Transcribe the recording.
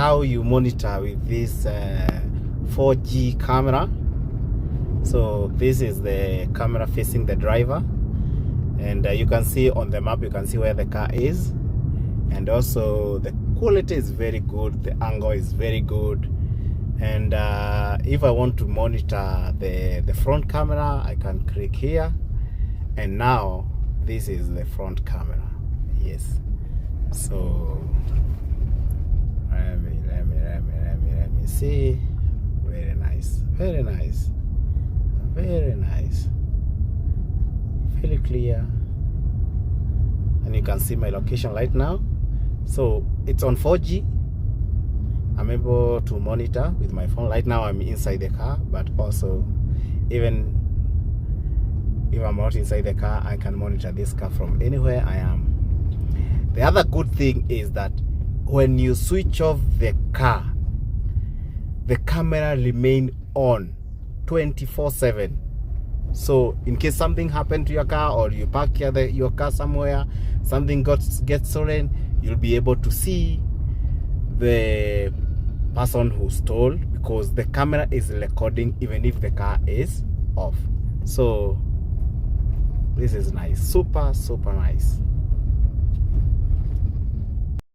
how you monitor with this 4G camera. So this is the camera facing the driver, and you can see on the map, you can see where the car is, and also the quality is very good, the angle is very good. And if I want to monitor the front camera, I can click here, and now this is the front camera. Yes, so let me see. Very nice, very nice, very nice, very clear, and you can see my location right now. So it's on 4G. I'm able to monitor with my phone. Right now I'm inside the car, but also even if I'm not inside the car, I can monitor this car from anywhere I am. The other good thing is that when you switch off the car, the camera remain on 24/7. So in case something happened to your car, or you park your car somewhere, something gets stolen, you'll be able to see the person who stole, because the camera is recording even if the car is off. So this is nice, super nice.